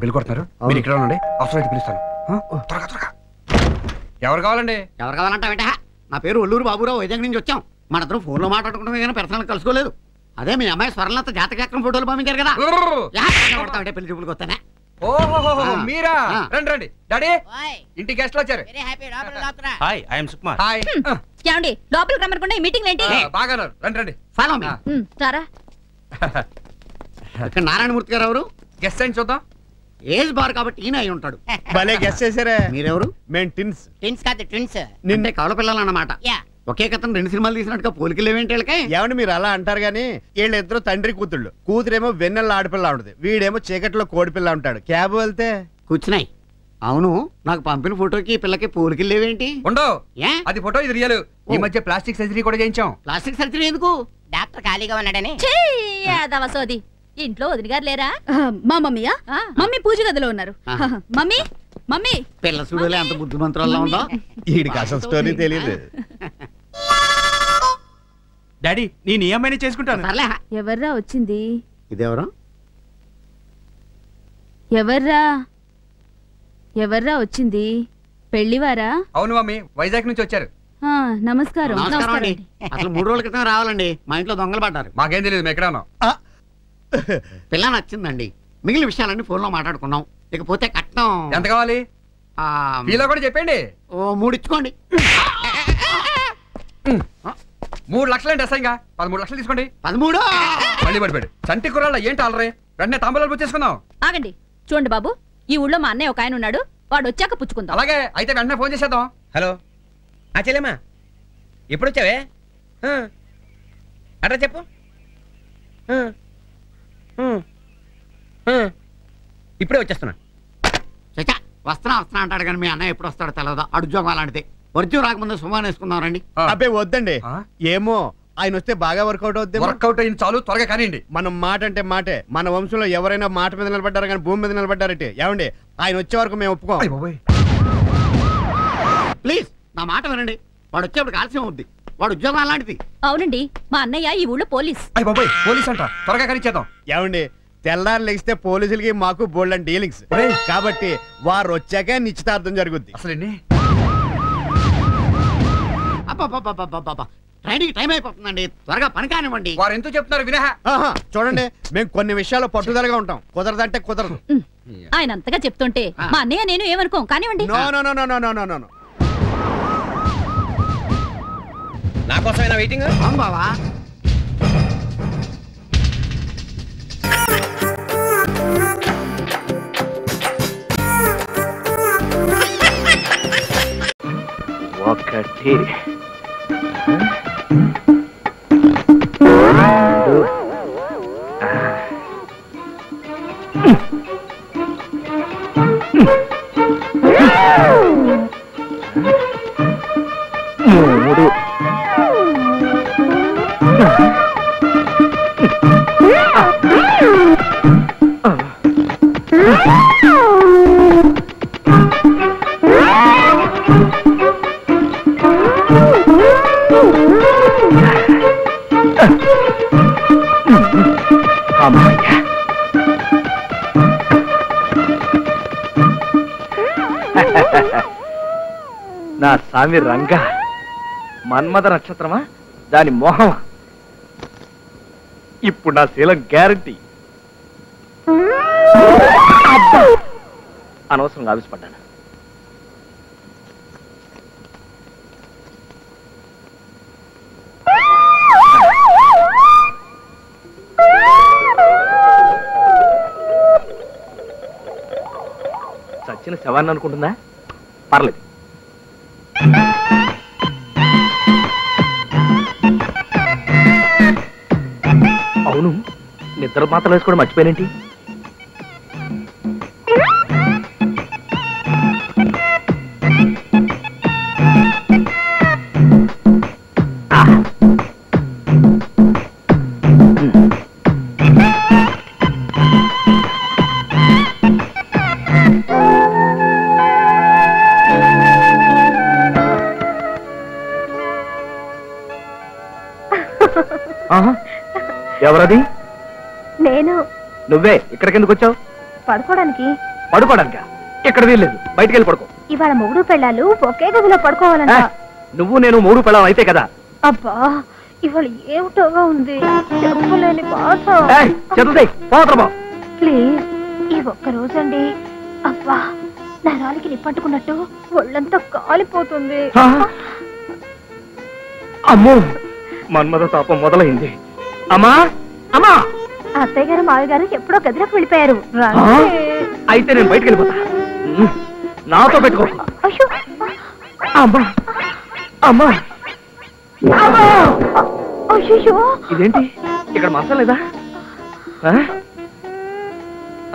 Bill కొడుతున్నారు, మీరు ఇక్కడ ఉండండి, అవసరం అయితే పిలుస్తాను. త్వరగా త్వరగా. ఎవరు కావాలండి? ఎవరు కావాలంటే నా పేరు ఒల్లూరు బాబురావు, వైజాగ్ నుంచి వచ్చాం. మనందరం ఫోన్లో మాట్లాడుకుంటాం కానీ పర్సనల్ కలుసుకోలేదు. అదే మీ అమ్మాయి స్వర్ణలత జాతకచక్రం ఫోటోలు పంపించారు కదా, పెళ్లి చూపులకు వస్తానే. ఓహో మీరా, రండి రండి. డాడీ ఇంటి గెస్ట్లు వచ్చారు. Hi, I am Sukumar. Hi. ఏమండి లోపలికి రమ్మనుకుంటే మీటింగ్ ఏంటి? బాగా రండి రండి. Follow me. సారా ఇక్కడ నారాయణమూర్తి గారు ఎవరు? గెస్ట్ అయింది చూద్దాం. ఏజ్ బార్ కాబట్టి ఈయన అయి ఉంటాడు. భలే గెస్ట్ చేశారే. మీరెవరు? మేము టిన్స్. ట్విన్స్ కాదు ట్విన్స్. నిన్నే కవల పిల్లలు అన్నమాట. యా. ఒకే కథను 2 సినిమాలు తీసినట్టుగా పోలికలేవేంటి వీళ్ళకి? ఏమండి మీరు అలా అంటారు గానీ వీళ్ళిద్దరు తండ్రి కూతుళ్ళు. కూతురేమో వెన్నెల ఆడపిల్ల ఉంటుంది, వీడేమో చీకట్లో కోడిపిల్ల ఉంటాడు. క్యాబ్ వెళ్తే కూర్చున్నాయి. అవును, నాకు పంపిన ఫోటోకి పిల్లకి పోలికలేవేంటి? ఉండవు. ఏ? అది ఫోటో, ఇది రియల్. ఈ మధ్య ప్లాస్టిక్ సర్జరీ కూడా చేయించాం. ప్లాస్టిక్ సర్జరీ ఎందుకు? డాక్టర్ ఖాళీగా ఉన్నాడని. సోది ఇంట్లో వదిన గారు లేరా? మా మమ్మీయా? మమ్మీ పూజ గదిలో ఉన్నారు. మమ్మీ మమ్మీ పిల్ల చూడలే అంత బుద్ధిమంతురాల్లో ఉందో. వీడికి అసలు స్టోరీ తెలియదు. డాడీ నేను ఈ అమ్మాయిని చేసుకుంటాను. సర్లే. ఎవర్రా వచ్చింది? ఇదెవరు? ఎవర్రా వచ్చింది? పెళ్లివారా? అవును మమ్మీ, వైజాగ్ నుంచి వచ్చారు. నమస్కారం. నమస్కారం అండి. అసలు 3 రోజుల క్రితం రావాలండి, మా ఇంట్లో దొంగలు పడ్డారు. మాకేం తెలియదు, మేము ఎక్కడ ఉన్నాం. పిల్ల నచ్చిందండి, మిగిలిన విషయాలన్నీ ఫోన్లో మాట్లాడుకున్నాం. ఇకపోతే కట్నం ఎంత కావాలి? మీలో కూడా చెప్పండి. 3 ఇచ్చుకోండి. 3 లక్షలండి అసహ్యంగా. 13 లక్షలు తీసుకోండి. 13 మళ్ళీ పడిపోయాడు. చంటి కుర్రాళ్ళ ఏంటి అలరే? వెంటనే తాంబూలాలు పుచ్చేసుకుందాం. ఆగండి, చూడండి బాబు, ఈ ఊళ్ళో మా అన్నయ్య ఒక ఆయన ఉన్నాడు, వాడు వచ్చాక పుచ్చుకుందాం. అలాగే అయితే వెంటనే ఫోన్ చేసేద్దాం. హలో చెల్లెమ్మా, ఎప్పుడు వచ్చావే? అట్లా చెప్పు. ఇప్పుడే వచ్చేస్తున్నా. చచ్చా, వస్తున్నా అంటాడు కానీ మీ అన్నయ్య ఎప్పుడు వస్తాడో తెలియదు. అడుజోగం అలాంటిది. వర్జం రాకముందే సుమాన్ వేసుకుందాం రండి. అబ్బే వద్దండి, ఏమో ఆయన వస్తే బాగా వర్కౌట్ అవుద్ది. వర్కౌట్ అయింది చాలు, త్వరగా కానివ్వండి. మనం మాట అంటే మాటే. మన వంశంలో ఎవరైనా మాట మీద నిలబడ్డారు కానీ భూమి మీద నిలబడ్డారంటే ఏమండి, ఆయన వచ్చే వరకు మేము ఒప్పుకోం. ప్లీజ్ నా మాట వినండి. వాడు వచ్చేప్పుడు ఆలస్యం అవుద్ది. వాడు ఉద్యోగం అలాంటిది. అవునండి, మా అన్నయ్య ఈ ఊళ్ళో పోలీస్. అయ్య బాబాయ్, పోలీస్ అంట, త్వరగా కానిచ్చేద్దాం. ఏమండి, తెల్లారు లెగిస్తే పోలీసులకి మాకు బోల్డన్ డీలింగ్స్ కాబట్టి వారు వచ్చాక నిశ్చితార్థం జరుగుద్ది. అసలు ట్రైనింగ్ టైం అయిపోతుందండి, త్వరగా పని కానివ్వండి. వారు ఎందుకు చెప్తున్నారు వినహ? చూడండి, మేము కొన్ని విషయాల్లో పట్టుదలగా ఉంటాం. కుదరదంటే కుదరదు. ఆయన అంతగా చెప్తుంటే మా అన్నయ్య నేను ఏమనుకోం కానివ్వండి. No no no no no no no. నా కోసమైనా వెయిటింగ్? అవును బావా. ఒకటి మూడు నా స్వామి రంగా, మన్మథ నక్షత్రమా దాని మోహమా? ఇప్పుడు నా శీలం గ్యారంటీ. అనవసరంగా ఆవిష్పడ్డాను. చచ్చిన శవాన్ని అనుకుంటుందా? పర్లేదు. అవును, నిద్ర మాత్రలు వేసుకోవడం మర్చిపోయినేంటి? ఎవరది? నేను. నువ్వే ఇక్కడికి ఎందుకు వచ్చావు? పడుకోవడానికి. పడుకోవడానిక? ఇక్కడ వీల్లేదు, బయటికి వెళ్ళి పడుకో. ఇవాళ మొగుడు పెళ్ళాలు ఒకే గదిలో పడుకోవాలంట. నువ్వు నేను మూడు పెళ్ళాం అయితే కదా. అబ్బా ఇవాళ ఏమిటోగా ఉంది, చెప్పలేని బాధ. ప్లీజ్ ఈ ఒక్క రోజండి. అబ్బా నరాలకి నిప్పట్టుకున్నట్టు ఒళ్ళంతా కాలిపోతుంది. అమ్మో మన్మథ తాపం మొదలైంది. అమ్మా అమ్మా, అత్తయ్య గారు మావి గారు ఎప్పుడో గదిలోకి వెళ్ళిపోయారు. అయితే నేను బయటికి వెళ్ళిపోతా, నాతో పెట్టుకో. అమ్మా అమ్మా ఇదేంటి ఇక్కడ మసాలా లేదా?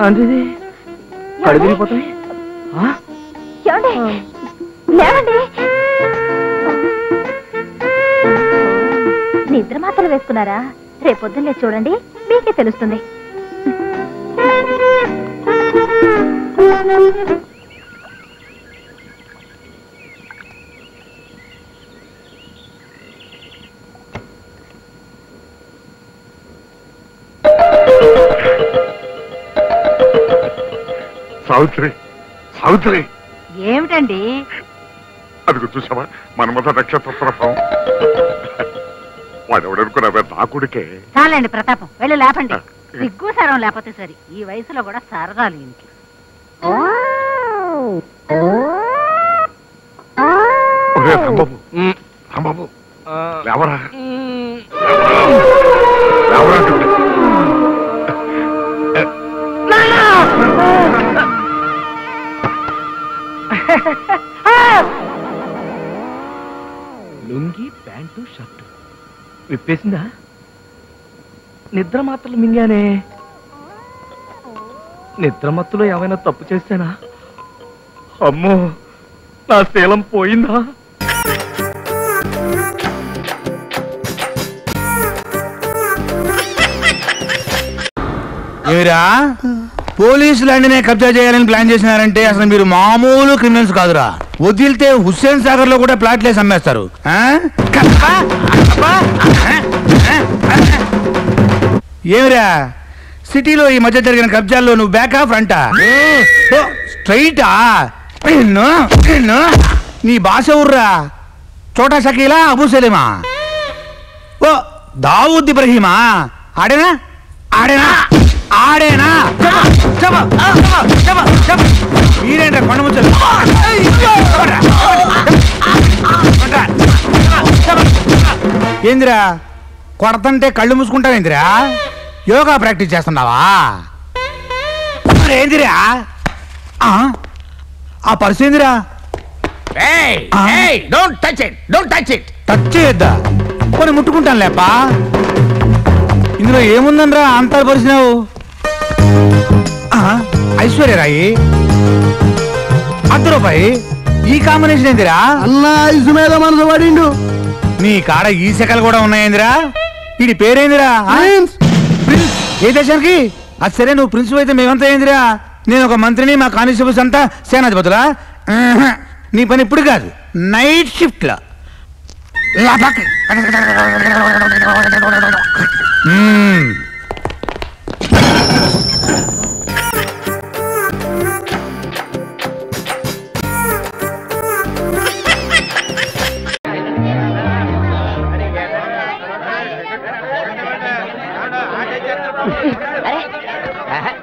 అంటే కళ్ళు తిరిగిపోతాయి. నిద్ర మాత్రలు వేసుకున్నారా? రేపొద్దున్నే చూడండి, మీకే తెలుస్తుంది. సావిత్రి, సావిత్రి ఏమిటండి? అది చూసావా మన్మథ నక్షత్ర ప్రభావం. వాడెవడనుకున్నావే నా కొడుకే. చాలండి ప్రతాపం, వెళ్ళి లేపండి. సిగ్గు సరం లేకపోతే సరి, ఈ వయసులో కూడా సరదాలు ఇంటికి. రాంబాబు లేవరా, లేవరా. లుంగి ప్యాంటు షర్టు విప్పేసిందా? నిద్ర మాత్రలు మింగానే. నిద్ర మత్తులో ఏమైనా తప్పు చేశానా? అమ్మో నా శీలం పోయిందా? ఏమిరా పోలీసులు అన్నీ కబ్జా చేయాలని ప్లాన్ చేసినారంటే అసలు మీరు మామూలు క్రిమినల్స్ కాదురా. వదిలితే హుస్సేన్ సాగర్ లో కూడా ప్లాట్లేసి అమ్మేస్తారు. ఏమిరా సిటీలో ఈ మధ్య జరిగిన కబ్జాల్లో నువ్వు బ్యాకా ఫ్రంటా? స్ట్రైటా? నీ భాష ఊర్రా? చోటా షకీలా, అబూ సలీమా, ఓ దావూద్ ఇబ్రహీమా? ఆడేనా ఆడేనా ఆడేనా? మీరేంట కొండ ముచ్చలు? ఏందిరా కొడతంటే కళ్ళు మూసుకుంటావేందిరా? యోగా ప్రాక్టీస్ చేస్తున్నావా? ఏందిరా ఆ పర్సు ఏందిరా? టచ్ చేయొద్దా? కొన్ని ముట్టుకుంటాను లేపా. ఇందులో ఏముందనరా అంతా పరిచినావు? ఐశ్వర్యరాయి, ₹1 ఈ కాంబినేషన్ ఏందిరా? అల్లా ఐసు మీద మనసు పడిండు. నీ కాడ ఈ శకలు కూడా ఉన్నాయేందిరా? వీడి పేరేందిరా? ప్రిన్స్. ఏ దేశానికి? అది సరే, నువ్వు ప్రిన్స్ అయితే మేమంతా ఏందిరా? నేను ఒక మంత్రిని, మా కానిస్టేబుల్స్ అంతా సేనాధిపతులా? నీ పని ఇప్పుడు కాదు, నైట్ షిఫ్ట్ లో.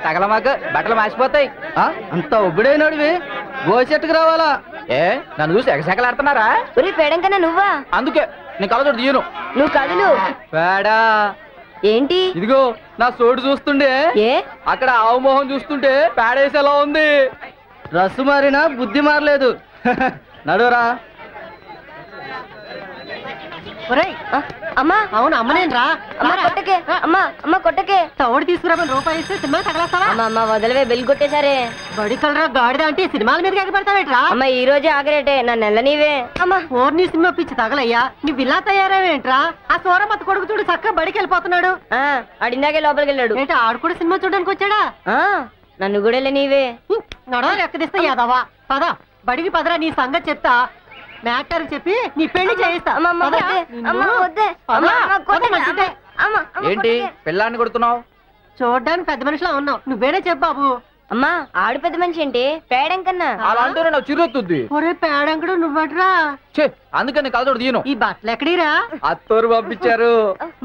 తగలమాకు, బట్టలు మాసిపోతాయి. అంత ఒబ్బిడైనడివి గోచెట్టుకు రావాలా? ఏ నన్ను చూసి ఎగసెగలాడుతున్నారా? పేడం కన్నా నువ్వా? అందుకే నీ కళ్ళతోటి తీయను. నువ్వు కదులు. పేడా ఏంటి? ఇదిగో నా సోడు చూస్తుండే, అక్కడ ఆవు మొహం చూస్తుంటే పేడేసేలా ఉంది. డ్రస్సు మారినా బుద్ధి మారలేదు. నడురా. అమ్మా అవును అమ్మనేనరా? కొట్టకే అమ్మా, అమ్మ కొట్టకే. తోడు తీసుకురామని రూపాయి ఇస్తే సినిమా తగలేస్తావా? అమ్మ వదిలివే, బెల్ కొట్టేశారే. బడి కలరా గాడిద అంటే సినిమాల మీద ఎగబడతావేట్రా? అమ్మ ఈ రోజే ఆగరేటే, నా నెల నీవే. అమ్మా ఓర్ని సినిమా పిచ్చి తగలయ్యా. నువ్వు ఇలా తయారవేంట్రా? ఆ సూరమత్త కొడుకు చూడు చక్కగా బడికి వెళ్ళిపోతున్నాడు. అడినాకే లోపలికి వెళ్ళాడు. ఏంటి ఆడు కూడా సినిమా చూడడానికి వచ్చాడా? నన్ను కూడా వెళ్ళి నీవే. నడవలు ఎక్కదిస్తా యాదవా. పదా బడికి పదరా, నీ సంగతి చెప్తా. మ్యాటర్ చెప్పి నీ పెళ్లి చేయిస్తా. ఏంటి పిల్లాన్ని కొడుతున్నావు? చూడ్డానికి పెద్ద మనిషిలా ఉన్నావు, నువ్వేనే చెప్పు బాబు. అమ్మా ఆడు పెద్ద మనిషి ఏంటి పేడం కన్నా అలా అంటేనే నాకు చిరుతుంది. ఒరే పేడంకడు నువ్వట్రా. అందుకని కలదోడు తీయను. ఈ బట్టలు ఎక్కడిరా? అత్తోరు పంపించారు.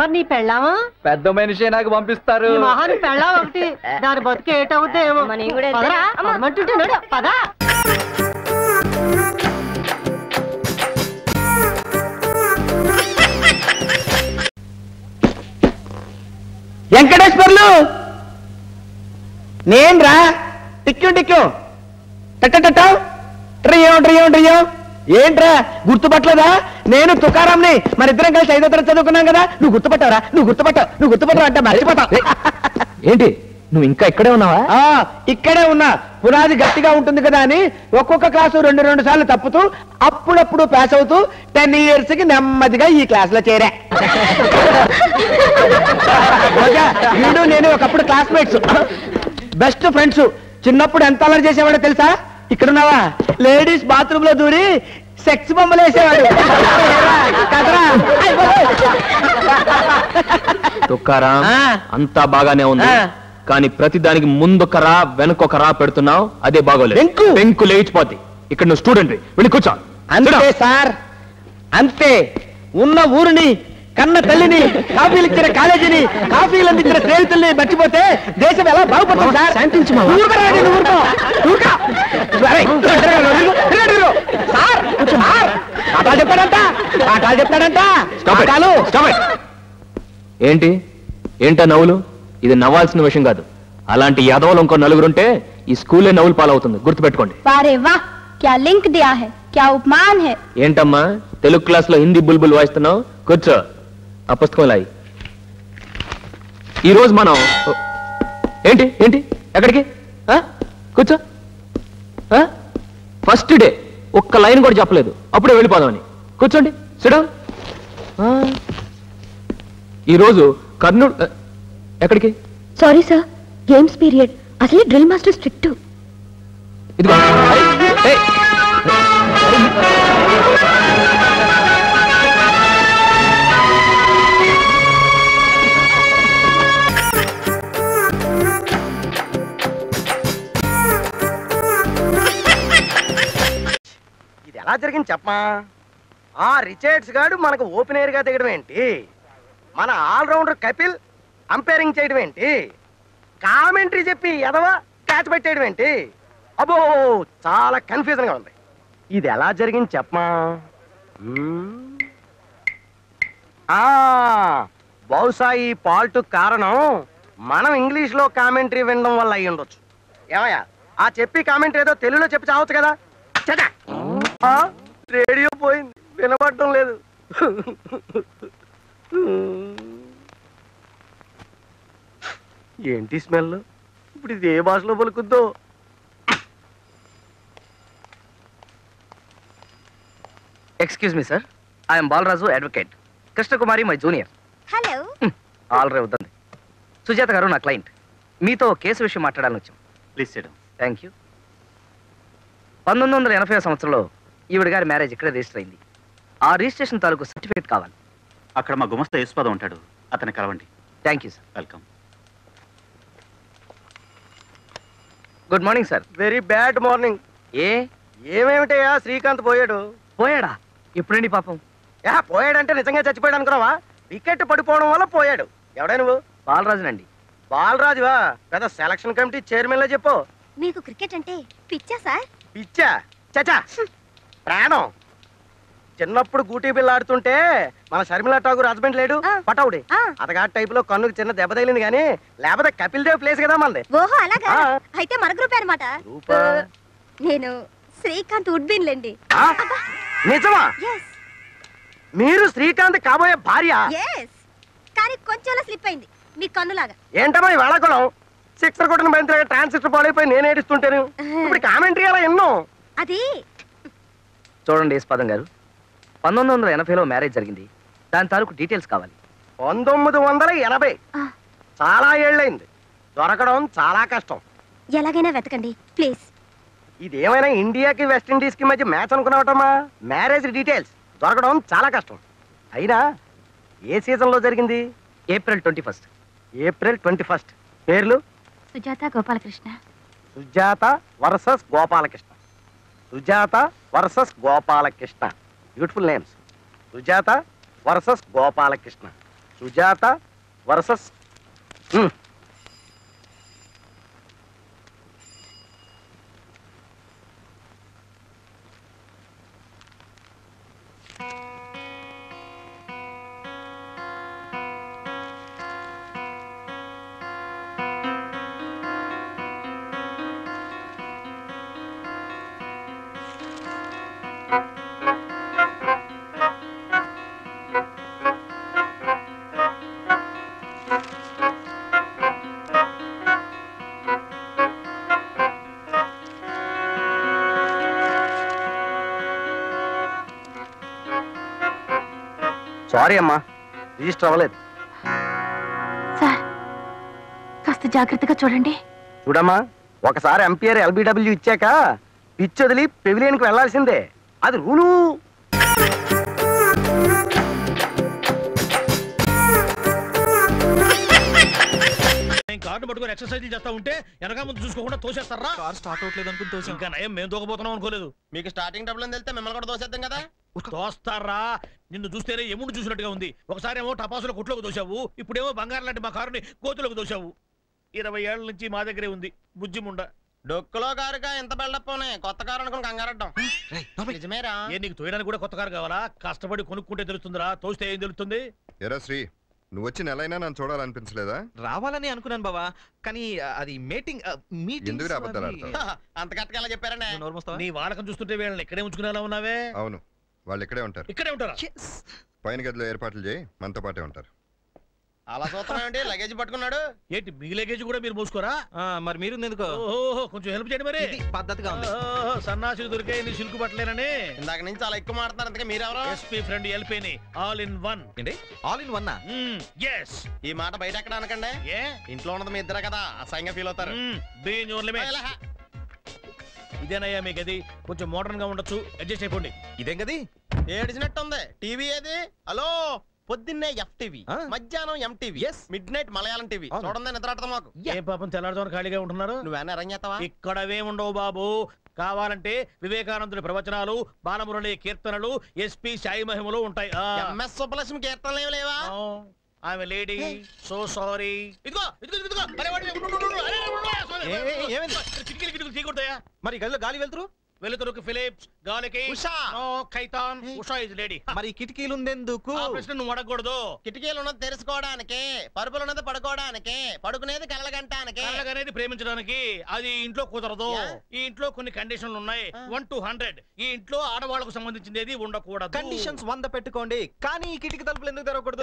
మరి నీ పెళ్ళామా? పెద్ద మనిషి నాకు పంపిస్తారు. మహాని పెళ్ళాం ఒకటి, దాని బతుకు ఏటవుద్దేమో. పదమంటుంటే నడు పదా. వెంకటేశ్వర్లు నేన్రా. టిక్యూ టిక్యూ ట్రియో ఏంట్రా గుర్తుపట్టలేదా? నేను తుకారాంని, మన ఇద్దరం కలిసి 5వ తరగతి చదువుకున్నాం కదా. నువ్వు గుర్తుపట్టవరా అంటే మర్చిపోతావు. ఏంటి నువ్వు ఇంకా ఇక్కడే ఉన్నావా? ఇక్కడే ఉన్నా. పునాది గట్టిగా ఉంటుంది కదా అని ఒక్కొక్క క్లాసు 2 సార్లు తప్పుతూ అప్పుడప్పుడు పాస్ అవుతూ 10 years కి నెమ్మదిగా ఈ క్లాస్ లో చేరా. వీడు నేను ఒకప్పుడు క్లాస్మేట్స్, బెస్ట్ ఫ్రెండ్స్. చిన్నప్పుడు ఎంత అల్లరి చేసేవాడో తెలుసా? ఇక్కడున్నావా? లేడీస్ బాత్రూమ్ లో దూరి సెక్స్ బొమ్మలు వేసేవాడు. తుక్కారాం అంతా బాగానే ఉంది, కానీ ప్రతి దానికి ముందొకరా వెనకొకరా పెడుతున్నావు. అదే బాగోలేదు. వెంకు లేచిపోద్ది. ఇక్కడ నువ్వు స్టూడెంట్, వెళ్ళి కూర్చో. అంతే సార్, అంతే. ఉన్న ఊరిని, కన్న తల్లిని, కాఫీలు ఇచ్చిన కాలేజీని, కాఫీలు అందించిన స్నేహితుల్ని మర్చిపోతే దేశం ఎలా బాగుపడుతుంది సార్? ఏంటా నవ్వులు? ఇది నవ్వాల్సిన విషయం కాదు. అలాంటి యాదవులు ఇంకో నలుగురుంటే ఈ స్కూలే నవ్వులు పాలవుతుంది, గుర్తుపెట్టుకోండి. ఏంటమ్మా తెలుగు క్లాస్ లో హిందీ బుల్బుల్ వాయిస్తున్నావు? కూర్చో, ఆ పుస్తకం లాయి. ఈ రోజు మనం ఏంటి ఏంటి ఎక్కడికి? కూర్చో. ఫస్ట్ డే ఒక్క లైన్ కూడా చెప్పలేదు, అప్పుడే వెళ్ళిపోదామని. కూర్చోండి, సిడౌన్. ఈరోజు కర్నూలు ఎక్కడికి? Sorry sir, games period. అసలే డ్రిల్ మాస్టర్ స్ట్రిక్ట్. ఇదిగో ఇది ఎలా జరిగింది చెప్పమా? ఆ రిచర్డ్స్ గాడు మనకు ఓపెనర్ గా దిగడం ఏంటి? మన ఆల్రౌండర్ కపిల్ అంపైరింగ్ చేయడం ఏంటి? కామెంటరీ చెప్పి ఎదవా క్యాచ్ పెట్టేయడం ఏంటి? అబ్బో చాలా కన్ఫ్యూజన్ గా ఉంది. ఇది ఎలా జరిగింది చెప్పమా? బహుశా ఈ పాల్ట్ కారణం మనం ఇంగ్లీష్ లో కామెంటరీ వినడం వల్ల అయ్యి ఉండొచ్చు. ఏమయ్యా ఆ చెప్పి కామెంటరీ ఏదో తెలుగులో చెప్పి చావచ్చు కదా. రేడియో పోయింది, వినపడటం లేదు. ఏంటి స్మెల్? ఇప్పుడు ఇది ఏ భాషలో పలుకుద్దో? Excuse me sir, I'm Balaraju, advocate. Krishnakumari my junior. Hello. Already అవుతుంది. సుజాత గారు నా క్లయింట్, మీతో కేసు విషయం మాట్లాడాలని వచ్చాం. Please SIT. Thank you. 1980 సంవత్సరంలో ఈవిడ గారి మ్యారేజ్ ఇక్కడే రిజిస్టర్ అయింది. ఆ రిజిస్ట్రేషన్ తాలూకు సర్టిఫికేట్ కావాలి. అక్కడ మా గుమస్తా యేసుపాదం ఉంటాడు, అతన్ని కలవండి. Thank you sir. Welcome. Good morning sir. Very bad morning. ఏమేమిటయ్యా శ్రీకాంత్ పోయాడు? పోయాడా? ఎప్పుడండి పాపం? పోయాడంటే నిజంగా చచ్చిపోయాడు అనుకున్నావా? వికెట్ పడిపోవడం వల్ల పోయాడు. ఎవడా నువ్వు? బాలరాజునండి. బాలరాజువా? పెద్ద సెలక్షన్ కమిటీ చైర్మన్ లా చెప్పు. మీకు క్రికెట్ అంటే పిచ్చా సార్? పిచ్చా? చచా, ప్రాణం. చిన్నప్పుడు గూటీ బిల్ల ఆడుతుంటే మన షర్మిలా ఠాగూర్ హస్బెండ్ లేడు పటౌడి, అతగాడి టైప్ లో కన్నుకు చిన్న దెబ్బ తగిలింది కానీ లేకపోతే కపిల్ దేవ్ ప్లేస్ కదా మనది. ఓహో అలాగా? అయితే మన గ్రూప్ అన్నమాట. నేను శ్రీకాంత్ ఉడ్బిన్ లేండి. నిజమా? మీరు శ్రీకాంత్ కాబోయే భార్య? కానీ కొంచెంలా స్లిప్ అయింది మీ కన్నులాగా. ఏంటమ్మా ఈ వేళకులం? సిక్సర్ కొట్టిన బంతి ట్రాన్సిస్టర్ పాడైపోయి నేను ఏడుస్తుంటాను. ఇప్పుడు కామెంటరీ అలా ఎన్నో. అది చూడండి యేసుపాదం గారు, 1980లో మ్యారేజ్ జరిగింది. దాని తాలూకు డీటెయిల్స్ కావాలి. 1980? చాలా ఏళ్ళైంది. దొరకడం చాలా కష్టం. ఎలాగైనా వెతకండి ప్లీజ్. ఇదేమైనా ఇండియాకి వెస్టిండీస్ కి మధ్య మ్యాచ్ అనుకున్నావటమ్మా? మ్యారేజ్ డీటెయిల్స్ దొరకడం చాలా కష్టం. అయినా ఏ సీజన్ లో జరిగింది? ఏప్రిల్ 21. ఏప్రిల్ 21. పేర్లు? Sujatha, Gopalakrishna. Sujatha versus Gopalakrishna. Sujatha versus Gopalakrishna. Beautiful names. Sujatha versus Gopalakrishna. Sujatha versus sorry అమ్మా, రిజిస్టర్ అవ్వలేదు. సార్ కాస్త జాగ్రత్తగా చూడండి. చూడమ్మా, ఒకసారి ఎంపీఆర్ ఎల్బిడబ్ల్యూ ఇచ్చాక పిచ్ వదిలి పెవిలియన్కి వెళ్లాల్సిందే, అది రూలు. కార్డు పట్టుకొని ఎక్సర్సైజ్ చేస్తా ఉంటే వెనక ముందు చూసుకోకుండా తోసేస్తారా? కార్ స్టార్ట్ అవట్లేదు అనుకుని తోసి ఇంకా నయం మేము దూకపోతున్నాం అనుకోలేదు. మీకు స్టార్టింగ్ డబ్బులు వెళ్తే మిమ్మల్ని కూడా దోసేద్దాం కదా. తోస్తారా? నిన్ను చూస్తేనే ఎముడు చూసినట్టుగా ఉంది. ఒకసారి ఏమో టపాసుల కుట్లోకి దోశావు, ఇప్పుడేమో బంగారం లాంటి మా కారుని కోతులకు దోశావు. 20 ఏళ్ల నుంచి మా దగ్గరే ఉంది బుజ్జిముండ. డొక్కులో కారుగా ఎంత బిల్డప్ ఉన్నాయి, కొత్త కారు అనుకుని కంగారడ్డాం. నిజమేరా? ఏ నీకు తోయడానికి కూడా కొత్త కారు కావాలా? కష్టపడి కొనుక్కుంటే తెలుస్తుందిరా, తోస్తే ఏం తెలుస్తుంది? ఎరా శ్రీ, నువ్వు వచ్చి నెలైనా నన్ను చూడాలనిపించలేదా? రావాలని అనుకున్నాను బావా, కానీ అది మీటింగ్ ఎందుకు రాబద్దాలు అంత కరెక్ట్గా చెప్పారనే. నీ వాడకం చూస్తుంటే వీళ్ళని ఇక్కడే ఉంచుకునేలా ఉన్నావే. అవును, వాళ్ళు ఇక్కడే ఉంటారు. ఇక్కడే ఉంటారా? పైన గదిలో ఏర్పాట్లు చేయి, మనతో పాటే ఉంటారు. అలా చూస్తున్నాయండి, లగేజ్ పట్టుకున్నాడు. ఏంటి మీ లగేజ్ కూడా మీరు మోసుకోరా? మరి మీరు ఎందుకు? ఓహో, కొంచెం హెల్ప్ చేయండి మరి. పద్ధతిగా ఉంది. సన్నాసులు దొరికాయి నీ సిల్కు పట్టలేనని. ఇందాక నుంచి చాలా ఎక్కువ మాట్లాడుతున్నారు. అంతగా మీరెవరో? ఎస్పీ ఫ్రెండ్ ఎల్పీని, ఆల్ ఇన్ వన్. ఏంటి ఆల్ ఇన్ వన్? ఎస్. ఈ మాట బయట ఎక్కడ అనకండి. ఏ ఇంట్లో ఉన్నది మీ ఇద్దరే కదా, అసహ్యంగా ఫీల్ అవుతారు. ఇదేనయ్యా మీ గది, కొంచెం మోడర్న్ గా ఉండొచ్చు, అడ్జస్ట్ అయిపోండి. ఇదేం గది? ఏడిచినట్టు ఉంది. టీవీ ఏది? హలో, పొద్దున్నే FTV, మధ్యాహ్నం MTV, mid night Malayalam TV. చూడండి నిద్రాటం మాకు. ఏ పాపం తెల్లారుతో ఖాళీగా ఉంటున్నారు? నువ్వేనా అరంగేస్తావా? ఇక్కడవేముండవు బాబు. కావాలంటే వివేకానందుడి ప్రవచనాలు, బాలమురళి కీర్తనలు, ఎస్పీ సాయి మహిమలు ఉంటాయి. MS సుబ్బలక్ష్మి కీర్తనలు ఏమి లేవా? ఆమె లేడీ, సో సారీ. ఇదిగో తీయకూడదయా? మరి గదిలో గాలి వెళ్తురు? వెలుతురుకు ఫిలిప్స్, గాలికి ఉషా, ఖైతాన్. Usha is lady. మరి కిటికీలు ఉండేందుకు? ఆ ప్రశ్న నువ్వు అడగకూడదు. కిటికీలు ఉన్నది తెరుచుకోవడానికి, పరుపులు ఉన్నది పడుకోవడానికి, పడుకునేది కళ్ళగంటానికి, కళ్ళగనేది ప్రేమించడానికి. అది ఇంట్లో కుదరదు. ఈ ఇంట్లో కొన్ని కండిషన్లు ఉన్నాయి, 1 to 100. ఈ ఇంట్లో ఆడవాళ్లకు సంబంధించింది ఏది ఉండకూడదు. కండిషన్స్ 100 పెట్టుకోండి, కానీ ఈ కిటికీ తలుపులు ఎందుకు తెరవకూడదు?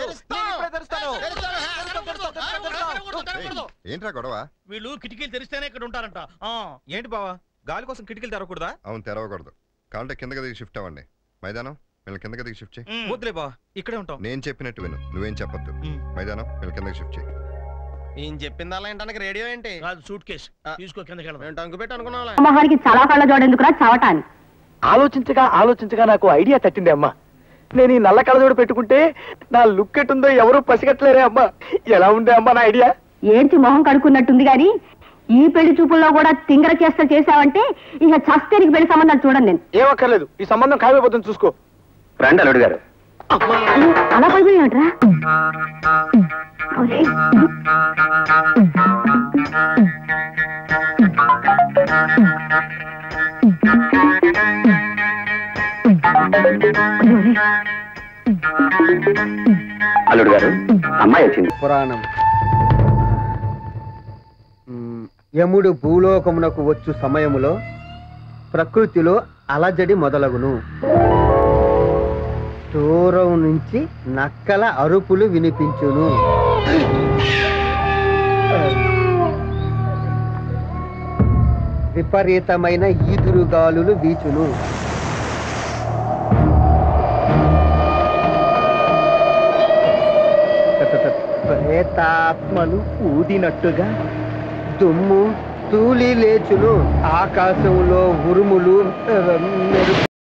ఏంట్రా గొడవ? వీళ్ళు కిటికీలు తెరిస్తేనే ఇక్కడ ఉంటారంట. ఏంటి బావా, గాలి కోసం కిటికీలు తెరవకూడదా? అవును, తెరవకూడదు. కావాలంటే కిందకి దిగి షిఫ్ట్ అవ్వండి. మైదానం వీళ్ళ కిందకి దిగి షిఫ్ట్ చేయి. వద్దులే బావా, ఇక్కడే ఉంటాం. నేను చెప్పినట్టు విను, నువ్వేం చెప్పొద్దు. మైదానం వీళ్ళ కిందకి షిఫ్ట్ చేయి. ఏం చెప్పిందా ఏంటానికి రేడియో ఏంటి? సూట్ కేసు తీసుకో, కిందకి వెళ్దాం. టంకు పెట్టి అనుకున్నావా? మొహానికి చాలా కళ్ళ జోడెందుకురా చావటాన్ని. ఆలోచించగా నాకు ఐడియా తట్టింది అమ్మా. నేను ఈ నల్ల కళ్ళజోడు పెట్టుకుంటే నా లుక్ ఎట్టుందో ఎవరూ పసిగట్టలేరే అమ్మా. ఎలా ఉండే అమ్మా నా ఐడియా? ఏంటి మొహం కడుక్కున్నట్టుంది గాని ఈ పెళ్లి చూపుల్లో కూడా తింగర చేస్త చేసావంటే ఇక చస్తే నీకు పెళ్లి సంబంధాలు చూడండి. నేను ఏమక్కర్లేదు, ఈ సంబంధం ఖాయమైపోతుంది, చూసుకో. రండి అల్లుడు గారు. అలా పడిపోయాట్రా? అల్లుడు గారు, అమ్మాయి వచ్చింది. పురాణం. యముడు భూలోకమునకు వచ్చు సమయములో ప్రకృతిలో అలజడి మొదలగును. దూరం నుంచి నక్కల అరుపులు వినిపించును. విపరీతమైన ఈదురుగాలులు వీచును. ప్రేతాత్మలు ఊదినట్టుగా దుమ్ము తూలి లేచును. ఆకాశంలో ఉరుములు మెరుపు